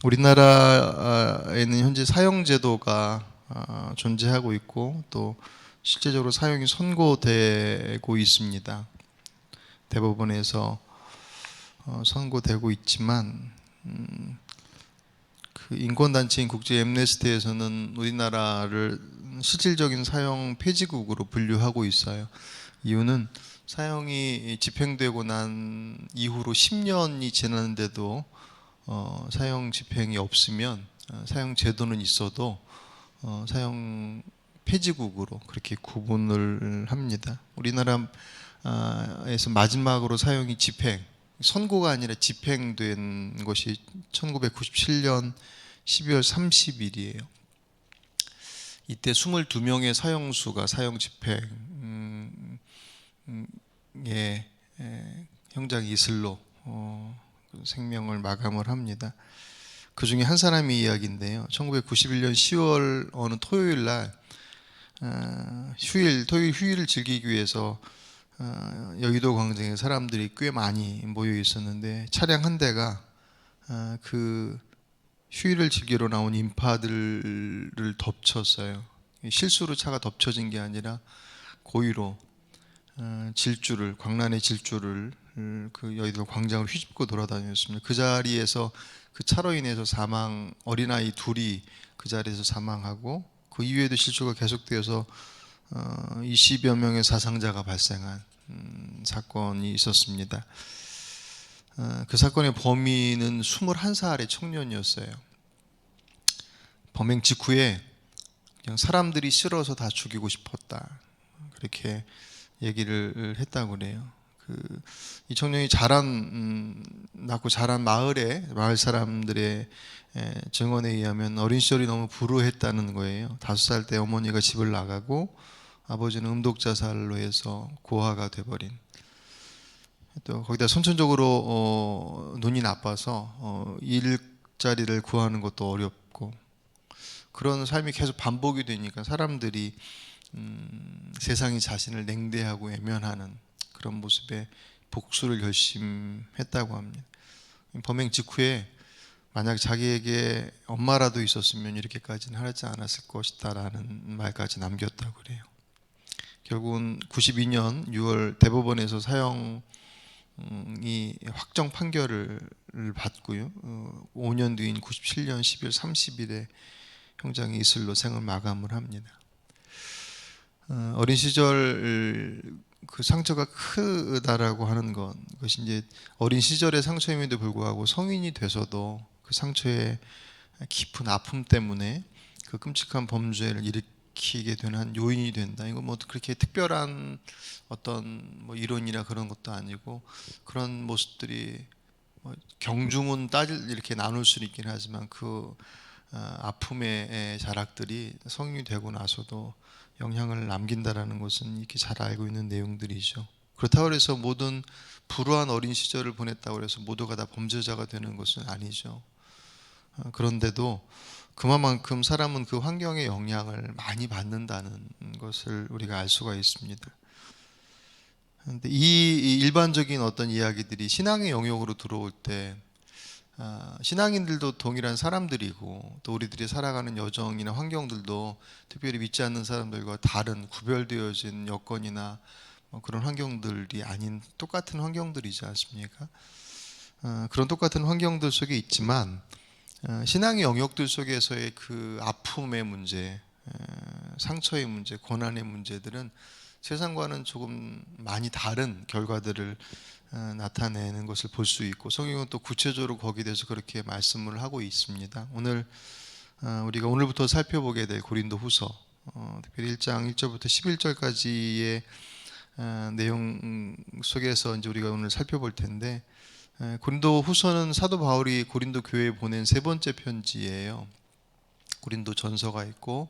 우리나라에는 현재 사형제도가 존재하고 있고 또 실제적으로 사형이 선고되고 있습니다. 대법원에서 선고되고 있지만 그 인권단체인 국제 앰네스티에서는 우리나라를 실질적인 사형 폐지국으로 분류하고 있어요. 이유는 사형이 집행되고 난 이후로 10년이 지났는데도 사형 집행이 없으면 사형 제도는 있어도 사형 폐지국으로 그렇게 구분을 합니다. 우리나라에서 마지막으로 사형이 선고가 아니라 집행된 것이 1997년 12월 30일이에요. 이때 22명의 사형수가 사형 집행에 형장 이슬로 생명을 마감을 합니다. 그 중에 한 사람의 이야기인데요. 1991년 10월 어느 토요일 날 토요일 휴일을 즐기기 위해서 여의도 광장에 사람들이 꽤 많이 모여 있었는데 차량 한 대가 그 휴일을 즐기러 나온 인파들을 덮쳤어요. 실수로 차가 덮쳐진 게 아니라 고의로 광란의 질주를 그 여의도 광장을 휘집고 돌아다녔습니다. 그 자리에서 그 차로 인해서 어린아이 둘이 그 자리에서 사망하고 그 이후에도 실주가 계속되어서 20여 명의 사상자가 발생한 사건이 있었습니다. 그 사건의 범인은 21살의 청년이었어요. 범행 직후에 그냥 사람들이 싫어서 다 죽이고 싶었다. 그렇게 얘기를 했다고 그래요. 이 청년이 낳고 자란 마을 사람들의 증언에 의하면 어린 시절이 너무 불우했다는 거예요. 5살 때 어머니가 집을 나가고 아버지는 음독자살로 해서 고아가 돼버린. 또 거기다 선천적으로 눈이 나빠서 일자리를 구하는 것도 어렵고 그런 삶이 계속 반복이 되니까 사람들이 세상이 자신을 냉대하고 외면하는 그런 모습에 복수를 결심했다고 합니다. 범행 직후에 만약 자기에게 엄마라도 있었으면 이렇게까지는 하지 않았을 것이다라는 말까지 남겼다고 그래요. 결국은 92년 6월 대법원에서 사형이 확정 판결을 받고요. 5년 뒤인 97년 12월 30일에 형장이 이슬로 생을 마감을 합니다. 어린 시절 그 상처가 크다라고 하는 것이 이제 어린 시절의 상처임에도 불구하고 성인이 돼서도 그 상처의 깊은 아픔 때문에 그 끔찍한 범죄를 일으키게 되는 한 요인이 된다. 이거 뭐 그렇게 특별한 어떤 뭐 이론이나 그런 것도 아니고 그런 모습들이 뭐 경중은 이렇게 나눌 수는 있긴 하지만 그 아픔의 자락들이 성인이 되고 나서도 영향을 남긴다라는 것은 이렇게 잘 알고 있는 내용들이죠. 그렇다고 해서 모든 불우한 어린 시절을 보냈다고 해서 모두가 다 범죄자가 되는 것은 아니죠. 그런데도 그만큼 사람은 그 환경의 영향을 많이 받는다는 것을 우리가 알 수가 있습니다. 그런데 이 일반적인 어떤 이야기들이 신앙의 영역으로 들어올 때 신앙인들도 동일한 사람들이고 또 우리들이 살아가는 여정이나 환경들도 특별히 믿지 않는 사람들과 다른 구별되어진 여건이나 그런 환경들이 아닌 똑같은 환경들이지 않습니까? 그런 똑같은 환경들 속에 있지만 신앙의 영역들 속에서의 그 아픔의 문제, 상처의 문제, 고난의 문제들은 세상과는 조금 많이 다른 결과들을 나타내는 것을 볼 수 있고 성경은 또 구체적으로 거기에 대해서 그렇게 말씀을 하고 있습니다. 우리가 오늘부터 살펴보게 될 고린도후서 특별히 1장 1절부터 11절까지의 내용 속에서 이제 우리가 오늘 살펴볼 텐데 고린도후서는 사도 바울이 고린도 교회에 보낸 세 번째 편지예요. 고린도 전서가 있고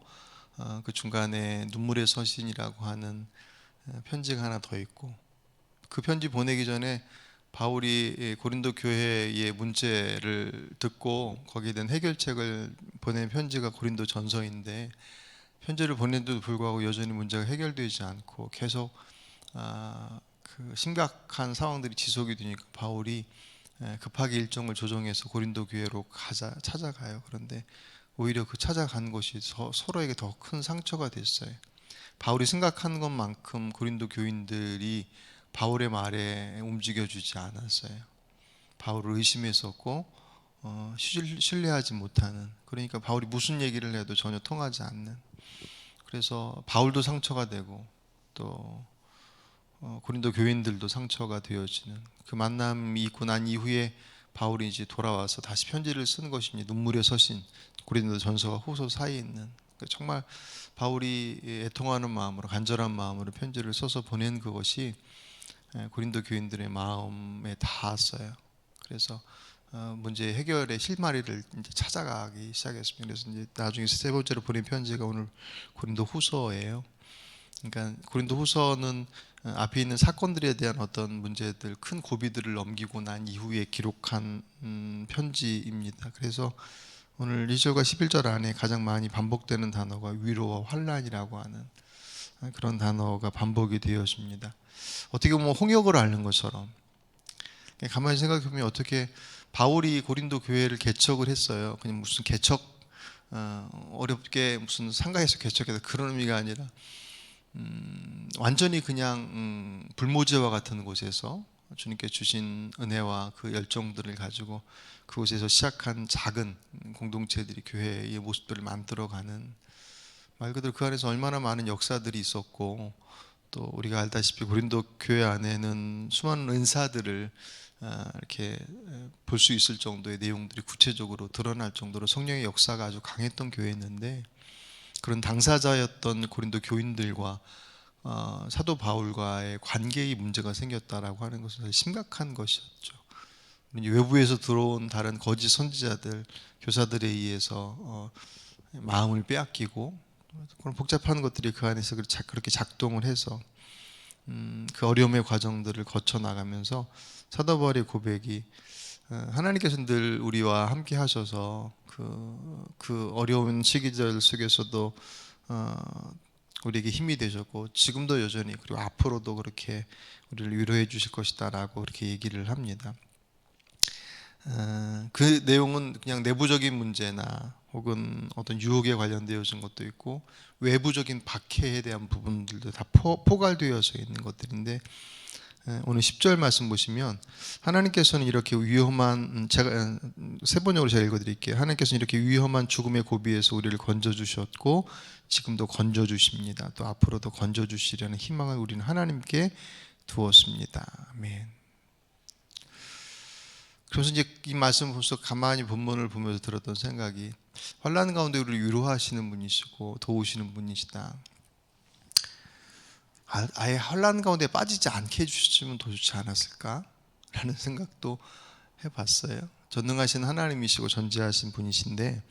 그 중간에 눈물의 서신이라고 하는 편지가 하나 더 있고 그 편지 보내기 전에 바울이 고린도 교회의 문제를 듣고 거기에 대한 해결책을 보낸 편지가 고린도 전서인데 편지를 보낸데도 불구하고 여전히 문제가 해결되지 않고 계속 그 심각한 상황들이 지속이 되니까 바울이 급하게 일정을 조정해서 고린도 교회로 찾아가요. 그런데 오히려 그 찾아간 것이 서로에게 더 큰 상처가 됐어요. 바울이 생각한 것만큼 고린도 교인들이 바울의 말에 움직여주지 않았어요. 바울을 의심했었고 신뢰하지 못하는, 그러니까 바울이 무슨 얘기를 해도 전혀 통하지 않는, 그래서 바울도 상처가 되고 또 고린도 교인들도 상처가 되어지는 그 만남이 있고 난 이후에 바울이 이제 돌아와서 다시 편지를 쓴 것이 눈물의 서신 고린도 전서와 후서 사이에 있는, 정말 바울이 애통하는 마음으로 간절한 마음으로 편지를 써서 보낸 그것이 고린도 교인들의 마음에 닿았어요. 그래서 문제 해결의 실마리를 이제 찾아가기 시작했습니다. 그래서 이제 나중에 세 번째로 보낸 편지가 오늘 고린도 후서예요. 그러니까 고린도 후서는 앞에 있는 사건들에 대한 어떤 문제들, 큰 고비들을 넘기고 난 이후에 기록한 편지입니다. 그래서 오늘 1절과 11절 안에 가장 많이 반복되는 단어가 위로와 환난이라고 하는 그런 단어가 반복이 되어집니다. 어떻게 보면 홍역을 앓는 것처럼, 가만히 생각해보면 어떻게 바울이 고린도 교회를 개척을 했어요. 그냥 무슨 개척 어렵게 무슨 상가에서 개척해서 그런 의미가 아니라 완전히 그냥 불모지와 같은 곳에서 주님께 주신 은혜와 그 열정들을 가지고 그곳에서 시작한 작은 공동체들이 교회의 모습들을 만들어가는, 말 그대로 그 안에서 얼마나 많은 역사들이 있었고, 또 우리가 알다시피 고린도 교회 안에는 수많은 은사들을 이렇게 볼 수 있을 정도의 내용들이 구체적으로 드러날 정도로 성령의 역사가 아주 강했던 교회였는데, 그런 당사자였던 고린도 교인들과 사도 바울과의 관계의 문제가 생겼다라고 하는 것은 심각한 것이었죠. 외부에서 들어온 다른 거짓 선지자들, 교사들에 의해서 마음을 빼앗기고 그런 복잡한 것들이 그 안에서 그렇게 작동을 해서 그 어려움의 과정들을 거쳐 나가면서 사도 바울의 고백이 하나님께서 늘 우리와 함께 하셔서 그 어려운 시기들 속에서도 우리에게 힘이 되셨고 지금도 여전히 그리고 앞으로도 그렇게 우리를 위로해 주실 것이다 라고 그렇게 얘기를 합니다. 그 내용은 그냥 내부적인 문제나 혹은 어떤 유혹에 관련되어진 것도 있고 외부적인 박해에 대한 부분들도 다 포괄되어져 있는 것들인데, 오늘 10절 말씀 보시면 하나님께서는 이렇게 위험한, 제가 세번역으로 제가 읽어드릴게요. 하나님께서는 이렇게 위험한 죽음의 고비에서 우리를 건져주셨고 지금도 건져주십니다. 또 앞으로도 건져주시려는 희망을 우리는 하나님께 두었습니다. 아멘. 그래서 이제 이 말씀을 보면서 가만히 본문을 보면서 들었던 생각이, 환난 가운데 우리를 위로하시는 분이시고 도우시는 분이시다. 아예 환난 가운데 빠지지 않게 해주셨으면 더 좋지 않았을까? 라는 생각도 해봤어요. 전능하신 하나님이시고 전지하신 분이신데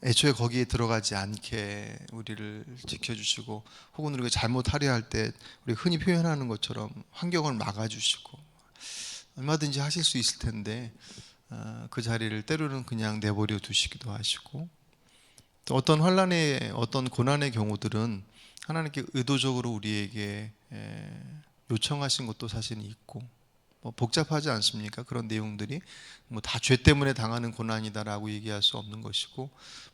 애초에 거기에 들어가지 않게 우리를 지켜주시고, 혹은 우리가 잘못하려 할 때 우리 흔히 표현하는 것처럼 환경을 막아주시고 얼마든지 하실 수 있을 텐데 그 자리를 때로는 그냥 내버려 두시기도 하시고, 또 어떤 환난의 어떤 고난의 경우들은 하나님께 의도적으로 우리에게 요청하신 것도 사실은 있고, 뭐 복잡하지 않습니까? 그런 내용들이 뭐 다 죄 때문에 당하는 고난이다라고 얘기할 수 없는 것이고,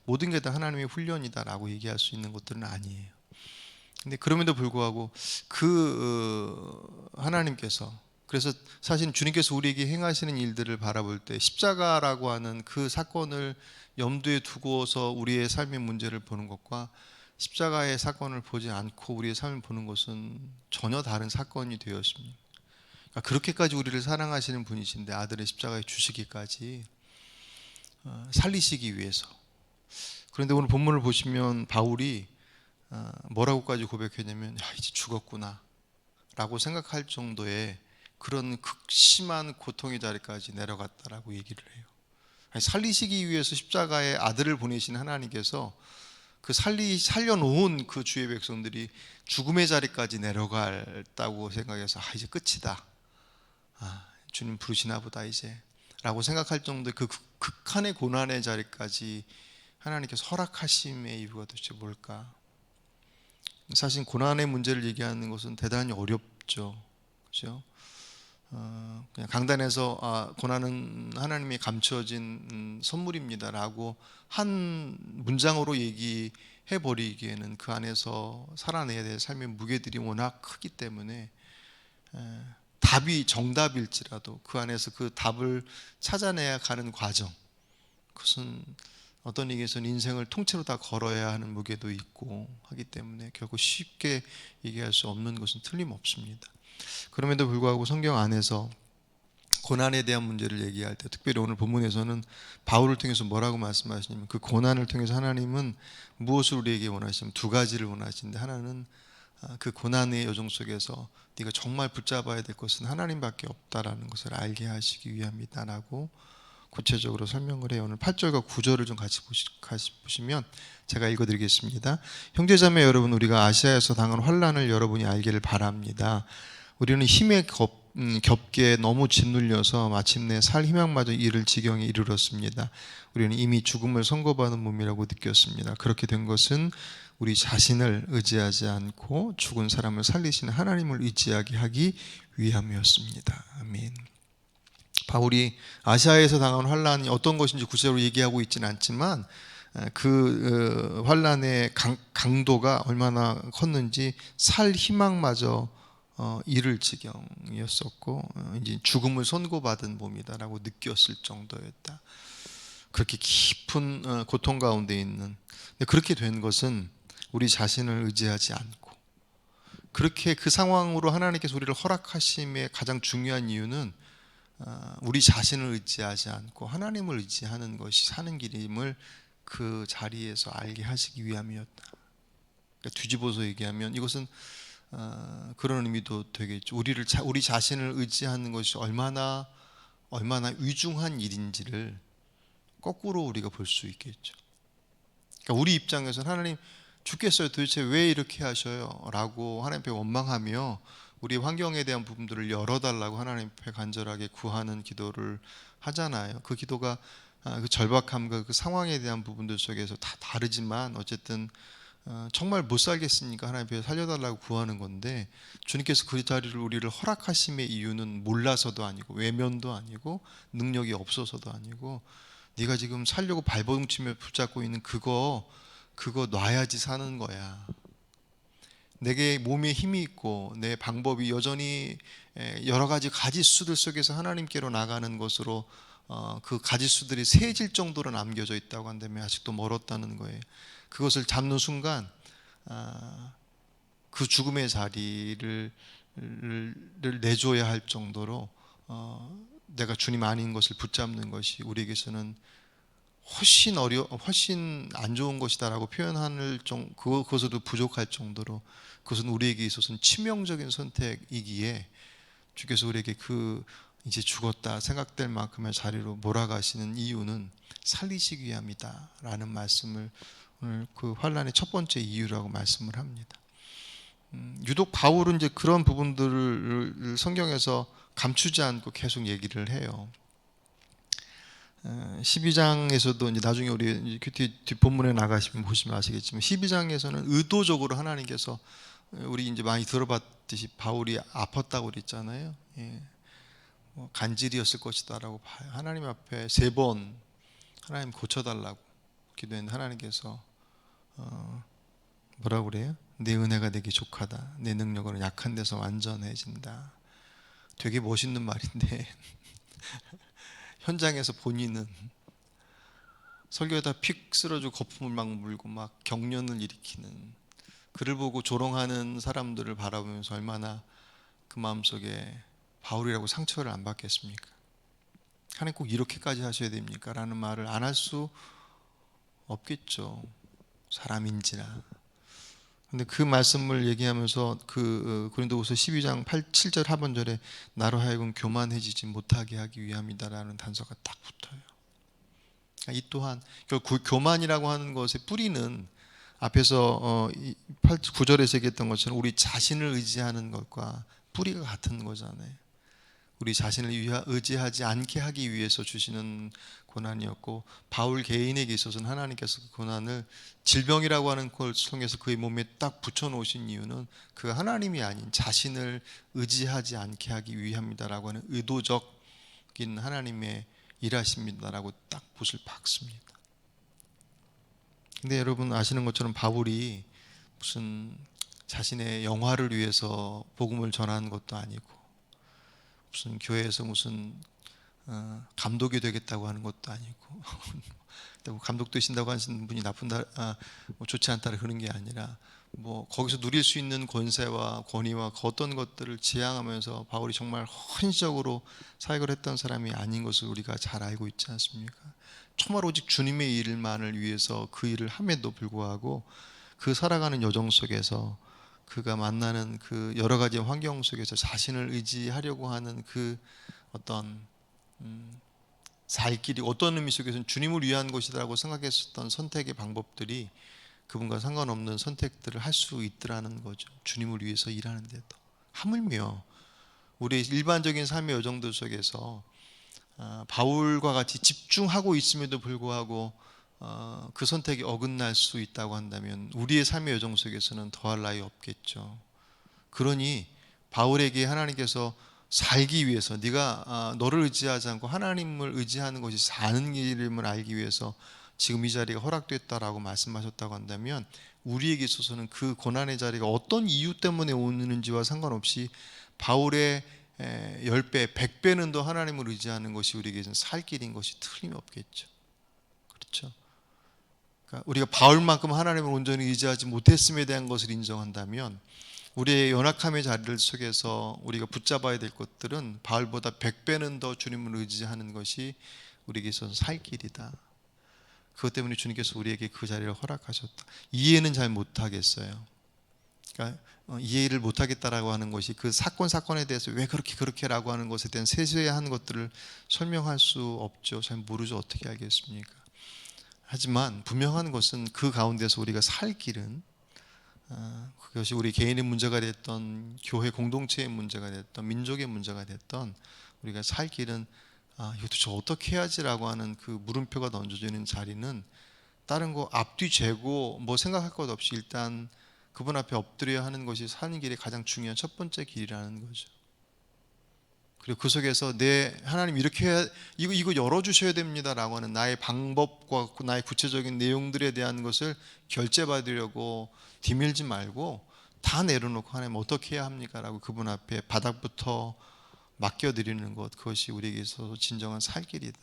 모든 게 다 하나님의 훈련이다라고 얘기할 수 있는 것들은 아니에요. 근데 그럼에도 불구하고 하나님께서, 그래서 사실 주님께서 우리에게 행하시는 일들을 바라볼 때 십자가라고 하는 그 사건을 염두에 두고서 우리의 삶의 문제를 보는 것과 십자가의 사건을 보지 않고 우리의 삶을 보는 것은 전혀 다른 사건이 되었습니다. 그러니까 그렇게까지 우리를 사랑하시는 분이신데 아들의 십자가에 주시기까지 살리시기 위해서. 그런데 오늘 본문을 보시면 바울이 뭐라고까지 고백했냐면, 야, 이제 죽었구나 라고 생각할 정도의 그런 극심한 고통의 자리까지 내려갔다라고 얘기를 해요. 살리시기 위해서 십자가에 아들을 보내신 하나님께서 그 살려놓은 그 주의 백성들이 죽음의 자리까지 내려갔다고 생각해서 이제 끝이다, 주님 부르시나 보다 이제 라고 생각할 정도의 그 극한의 고난의 자리까지 하나님께서 허락하심의 이유가 도대체 뭘까? 사실 고난의 문제를 얘기하는 것은 대단히 어렵죠. 그렇죠? 그냥 강단에서 고난은 하나님이 감추어진 선물입니다라고 한 문장으로 얘기해 버리기에는 그 안에서 살아내야 될 삶의 무게들이 워낙 크기 때문에 답이 정답일지라도 그 안에서 그 답을 찾아내야 가는 과정, 그것은 어떤 얘기에서는 인생을 통째로 다 걸어야 하는 무게도 있고 하기 때문에 결코 쉽게 얘기할 수 없는 것은 틀림없습니다. 그럼에도 불구하고 성경 안에서 고난에 대한 문제를 얘기할 때, 특별히 오늘 본문에서는 바울을 통해서 뭐라고 말씀하시냐면, 그 고난을 통해서 하나님은 무엇을 우리에게 원하시냐면 두 가지를 원하시는데, 하나는 그 고난의 여정 속에서 네가 정말 붙잡아야 될 것은 하나님밖에 없다라는 것을 알게 하시기 위함이다라고 구체적으로 설명을 해요. 오늘 8절과 9절을 좀 같이 보시면 제가 읽어드리겠습니다. 형제자매 여러분, 우리가 아시아에서 당한 환난을 여러분이 알기를 바랍니다. 우리는 힘에 겹게 너무 짓눌려서 마침내 살 희망마저 잃을 지경에 이르렀습니다. 우리는 이미 죽음을 선고받은 몸이라고 느꼈습니다. 그렇게 된 것은 우리 자신을 의지하지 않고 죽은 사람을 살리시는 하나님을 의지하게 하기 위함이었습니다. 아멘. 바울이 아시아에서 당한 환란이 어떤 것인지 구체적으로 얘기하고 있지는 않지만 그 환란의 강도가 얼마나 컸는지 살 희망마저 잃을 지경이었었고, 이제 죽음을 선고받은 몸이다라고 느꼈을 정도였다. 그렇게 깊은 고통 가운데 있는, 근데 그렇게 된 것은 우리 자신을 의지하지 않고, 그렇게 그 상황으로 하나님께서 우리를 허락하심의 가장 중요한 이유는 우리 자신을 의지하지 않고 하나님을 의지하는 것이 사는 길임을 그 자리에서 알게 하시기 위함이었다. 그러니까 뒤집어서 얘기하면 이것은 그런 의미도 되겠죠. 우리 자신을 의지하는 것이 얼마나 위중한 일인지를 거꾸로 우리가 볼 수 있겠죠. 그러니까 우리 입장에서는 하나님 죽겠어요, 도대체 왜 이렇게 하셔요? 라고 하나님 앞에 원망하며 우리 환경에 대한 부분들을 열어달라고 하나님 앞에 간절하게 구하는 기도를 하잖아요. 그 기도가 그 절박함과 그 상황에 대한 부분들 속에서 다 다르지만 어쨌든 정말 못 살겠으니까 하나님 앞에 살려달라고 구하는 건데, 주님께서 그 자리를 우리를 허락하심의 이유는 몰라서도 아니고 외면도 아니고 능력이 없어서도 아니고, 네가 지금 살려고 발버둥치며 붙잡고 있는 그거 놔야지 사는 거야. 내게 몸에 힘이 있고 내 방법이 여전히 여러 가지 가지수들 속에서 하나님께로 나가는 것으로 그 가지수들이 세질 정도로 남겨져 있다고 한다면 아직도 멀었다는 거예요. 그것을 잡는 순간 그 죽음의 자리를 내줘야 할 정도로 내가 주님 아닌 것을 붙잡는 것이 우리에게서는 훨씬 안 좋은 것이다라고 표현할 그것으로도 부족할 정도로, 그것은 우리에게 있어서는 치명적인 선택이기에 주께서 우리에게 이제 죽었다 생각될 만큼의 자리로 몰아가시는 이유는 살리시기 위함이다라는 말씀을 오늘 그 환란의 첫 번째 이유라고 말씀을 합니다. 유독 바울은 이제 그런 부분들을 성경에서 감추지 않고 계속 얘기를 해요. 12장에서도 이제 나중에 우리 뒷본문에 나가시면 보시면 아시겠지만 12장에서는 의도적으로 하나님께서, 우리 이제 많이 들어봤듯이 바울이 아팠다고 그랬잖아요. 간질이었을 것이다라고 봐요. 하나님 앞에 3번 하나님 고쳐달라고 기도했는데 하나님께서 뭐라고 그래요? 내 은혜가 내게 족하다. 내 능력으로 약한 데서 완전해진다. 되게 멋있는 말인데 현장에서 본인은 설교에다 픽 쓰러지고 거품을 막 물고 막 경련을 일으키는, 그를 보고 조롱하는 사람들을 바라보면서 얼마나 그 마음속에 바울이라고 상처를 안 받겠습니까? 하나님 꼭 이렇게까지 하셔야 됩니까? 라는 말을 안 할 수 없겠죠. 사람인지라. 근데 그 말씀을 얘기하면서 고린도후서 12장 7절 하반절에 나로 하여금 교만해지지 못하게 하기 위함이다라는 단서가 딱 붙어요. 이 또한 교만이라고 하는 것의 뿌리는 앞에서 9절에서 얘기했던 것처럼 우리 자신을 의지하는 것과 뿌리가 같은 거잖아요. 우리 자신을 의지하지 않게 하기 위해서 주시는 고난이었고, 바울 개인에게 있어서는 하나님께서 그 고난을 질병이라고 하는 걸 통해서 그의 몸에 딱 붙여놓으신 이유는 그가 하나님이 아닌 자신을 의지하지 않게 하기 위함이다라고 하는 의도적인 하나님의 일하십니다라고 딱 붓을 박습니다. 근데 여러분 아시는 것처럼 바울이 무슨 자신의 영화를 위해서 복음을 전하는 것도 아니고, 무슨 교회에서 무슨 감독이 되겠다고 하는 것도 아니고 감독 되신다고 하시는 분이 뭐 좋지 않다라 그런 게 아니라, 뭐 거기서 누릴 수 있는 권세와 권위와 그 어떤 것들을 지향하면서 바울이 정말 헌신적으로 사역을 했던 사람이 아닌 것을 우리가 잘 알고 있지 않습니까? 정말 오직 주님의 일만을 위해서 그 일을 함에도 불구하고 그 살아가는 여정 속에서 그가 만나는 그 여러 가지 환경 속에서 자신을 의지하려고 하는 그 어떤 살 길이, 어떤 의미 속에서는 주님을 위한 것이라고 생각했었던 선택의 방법들이 그분과 상관없는 선택들을 할 수 있더라는 거죠. 주님을 위해서 일하는데도. 하물며 우리의 일반적인 삶의 여정들 속에서 바울과 같이 집중하고 있음에도 불구하고 그 선택이 어긋날 수 있다고 한다면 우리의 삶의 여정 속에서는 더할 나위 없겠죠. 그러니 바울에게 하나님께서 살기 위해서, 네가 너를 의지하지 않고 하나님을 의지하는 것이 사는 길임을 알기 위해서 지금 이 자리가 허락됐다라고 말씀하셨다고 한다면, 우리에게 있어서는 그 고난의 자리가 어떤 이유 때문에 오는지와 상관없이 바울의 10배, 100배는 더 하나님을 의지하는 것이 우리에게는 살 길인 것이 틀림없겠죠. 그렇죠? 그러니까 우리가 바울만큼 하나님을 온전히 의지하지 못했음에 대한 것을 인정한다면, 우리의 연약함의 자리를 속에서 우리가 붙잡아야 될 것들은 바울보다 100배는 더 주님을 의지하는 것이 우리에게 있어서 살 길이다. 그것 때문에 주님께서 우리에게 그 자리를 허락하셨다. 이해는 잘 못하겠어요. 그러니까 이해를 못하겠다라고 하는 것이 그 사건에 대해서 왜 그렇게라고 하는 것에 대한 세세한 것들을 설명할 수 없죠. 잘 모르죠. 어떻게 알겠습니까? 하지만 분명한 것은 그 가운데서 우리가 살 길은, 그것이 우리 개인의 문제가 됐던, 교회 공동체의 문제가 됐던, 민족의 문제가 됐던, 우리가 살 길은 이거 도대체 어떻게 해야지라고 하는 그 물음표가 던져지는 자리는 다른 거 앞뒤 재고 뭐 생각할 것 없이 일단 그분 앞에 엎드려야 하는 것이 사는 길의 가장 중요한 첫 번째 길이라는 거죠. 그리고 그 속에서 하나님 이렇게 해야, 이거 열어주셔야 됩니다라고 하는 나의 방법과 나의 구체적인 내용들에 대한 것을 결제받으려고 디밀지 말고 다 내려놓고, 하나님 어떻게 해야 합니까? 라고 그분 앞에 바닥부터 맡겨드리는 것, 그것이 우리에게 있어서 진정한 살 길이다.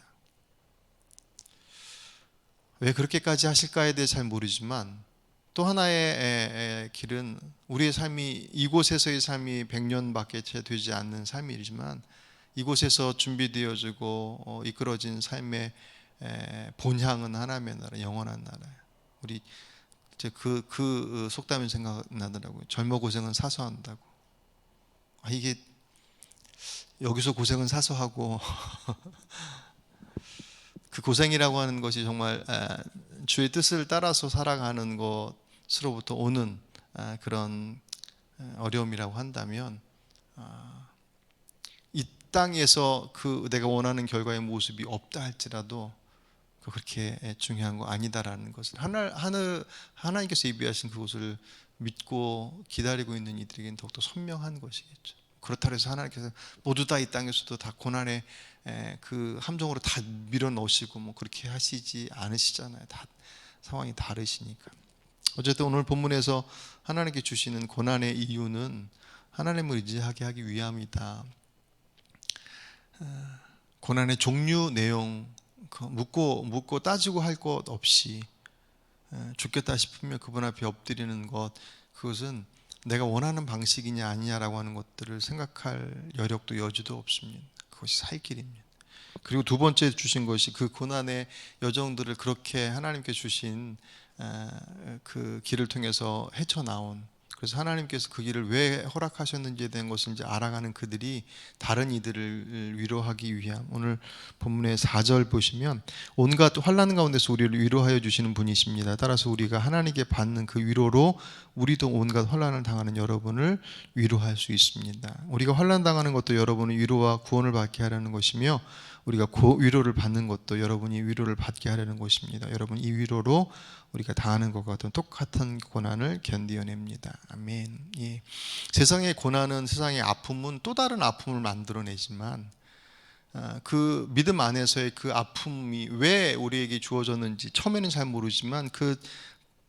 왜 그렇게까지 하실까에 대해 잘 모르지만, 또 하나의 길은 우리의 삶이, 이곳에서의 삶이 100년밖에 채 되지 않는 삶이지만 이곳에서 준비되어지고 이끌어진 삶의 본향은 하나님의 나라, 영원한 나라예요. 우리 이제 그 속담이 생각나더라고요. 젊어 고생은 사서 한다고. 이게 여기서 고생은 사서 하고 그 고생이라고 하는 것이 정말 주의 뜻을 따라서 살아가는 것으로부터 오는 그런 어려움이라고 한다면, 이 땅에서 그 내가 원하는 결과의 모습이 없다 할지라도 그렇게 중요한 거 아니다라는 것을 하나님께서 예비하신 그것을 믿고 기다리고 있는 이들에게는 더욱더 선명한 것이겠죠. 그렇다고 해서 하나님께서 모두 다 이 땅에서도 다 고난의 그 함정으로 다 밀어 넣으시고 뭐 그렇게 하시지 않으시잖아요. 다 상황이 다르시니까. 어쨌든 오늘 본문에서 하나님께 주시는 고난의 이유는 하나님을 의지하게 하기 위함이다. 고난의 종류, 내용 묻고 따지고 할 것 없이 죽겠다 싶으면 그분 앞에 엎드리는 것, 그것은 내가 원하는 방식이냐 아니냐라고 하는 것들을 생각할 여력도 여지도 없습니다. 그것이 살 길입니다. 그리고 두 번째 주신 것이 그 고난의 여정들을 그렇게 하나님께 주신 그 길을 통해서 헤쳐나온, 그래서 하나님께서 그 길을 왜 허락하셨는지에 대한 것을 이제 알아가는 그들이 다른 이들을 위로하기 위함. 오늘 본문의 4절 보시면 온갖 환난 가운데서 우리를 위로하여 주시는 분이십니다. 따라서 우리가 하나님께 받는 그 위로로 우리도 온갖 환난을 당하는 여러분을 위로할 수 있습니다. 우리가 환난 당하는 것도 여러분의 위로와 구원을 받게 하려는 것이며 우리가 위로를 받는 것도 여러분이 위로를 받게 하려는 것입니다. 여러분, 이 위로로 우리가 당하는 것과 같은 똑같은 고난을 견디어냅니다. 아멘. 예. 세상의 고난은, 세상의 아픔은 또 다른 아픔을 만들어내지만 그 믿음 안에서의 그 아픔이 왜 우리에게 주어졌는지 처음에는 잘 모르지만 그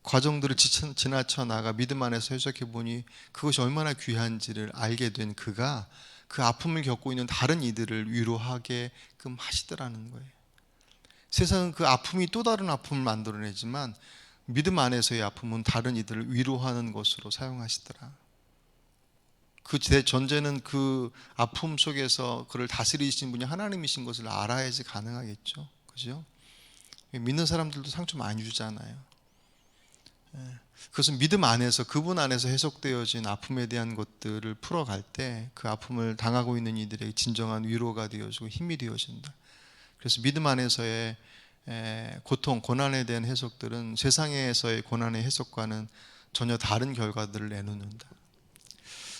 과정들을 지나쳐 나가 믿음 안에서 해석해 보니 그것이 얼마나 귀한지를 알게 된 그가 그 아픔을 겪고 있는 다른 이들을 위로하게끔 하시더라는 거예요. 세상은 그 아픔이 또 다른 아픔을 만들어내지만 믿음 안에서의 아픔은 다른 이들을 위로하는 것으로 사용하시더라. 그 전제는 그 아픔 속에서 그를 다스리신 분이 하나님이신 것을 알아야지 가능하겠죠. 그죠? 믿는 사람들도 상처 많이 주잖아요. 그것은 믿음 안에서, 그분 안에서 해석되어진 아픔에 대한 것들을 풀어갈 때 그 아픔을 당하고 있는 이들에게 진정한 위로가 되어지고 힘이 되어진다. 그래서 믿음 안에서의 고통, 고난에 대한 해석들은 세상에서의 고난의 해석과는 전혀 다른 결과들을 내놓는다.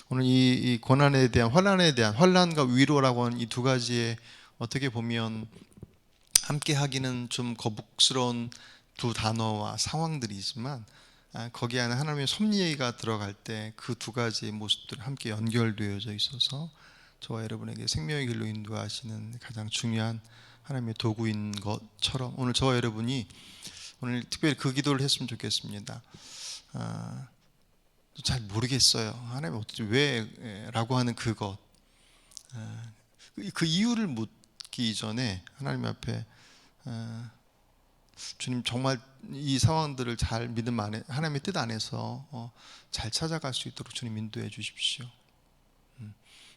오늘 이 고난에 대한, 환난에 대한, 환난과 위로라고 하는 이 두 가지의 어떻게 보면 함께 하기는 좀 거북스러운 두 단어와 상황들이지만 거기 안에 하나님의 섭리가 들어갈 때 그 두 가지의 모습들이 함께 연결되어져 있어서 저와 여러분에게 생명의 길로 인도하시는 가장 중요한 하나님의 도구인 것처럼 오늘 저와 여러분이 오늘 특별히 그 기도를 했으면 좋겠습니다. 잘 모르겠어요. 하나님 어떻게 왜 라고 하는 그것, 그 이유를 묻기 전에 하나님 앞에 주님, 정말 이 상황들을 잘 믿음 안에, 하나님의 뜻 안에서 잘 찾아갈 수 있도록 주님 인도해 주십시오.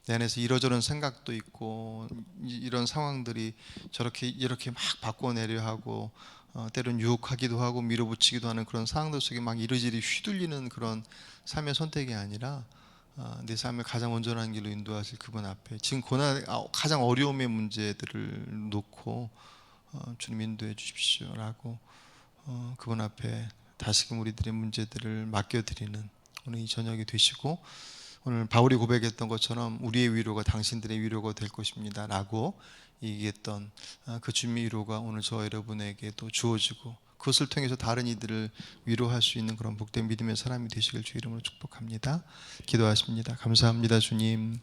내 안에서 이러저런 생각도 있고 이런 상황들이 저렇게 이렇게 막 바꿔내려 하고 때론 유혹하기도 하고 밀어붙이기도 하는 그런 상황들 속에 막 이리저리 휘둘리는 그런 삶의 선택이 아니라 내 삶을 가장 온전한 길로 인도하실 그분 앞에 지금 고난, 가장 어려움의 문제들을 놓고 주님 인도해 주십시오 라고 그분 앞에 다시금 우리들의 문제들을 맡겨드리는 오늘 이 저녁이 되시고, 오늘 바울이 고백했던 것처럼 우리의 위로가 당신들의 위로가 될 것입니다 라고 얘기했던 그 주님의 위로가 오늘 저 여러분에게도 주어지고 그것을 통해서 다른 이들을 위로할 수 있는 그런 복된 믿음의 사람이 되시길 주 이름으로 축복합니다. 기도하십니다. 감사합니다 주님.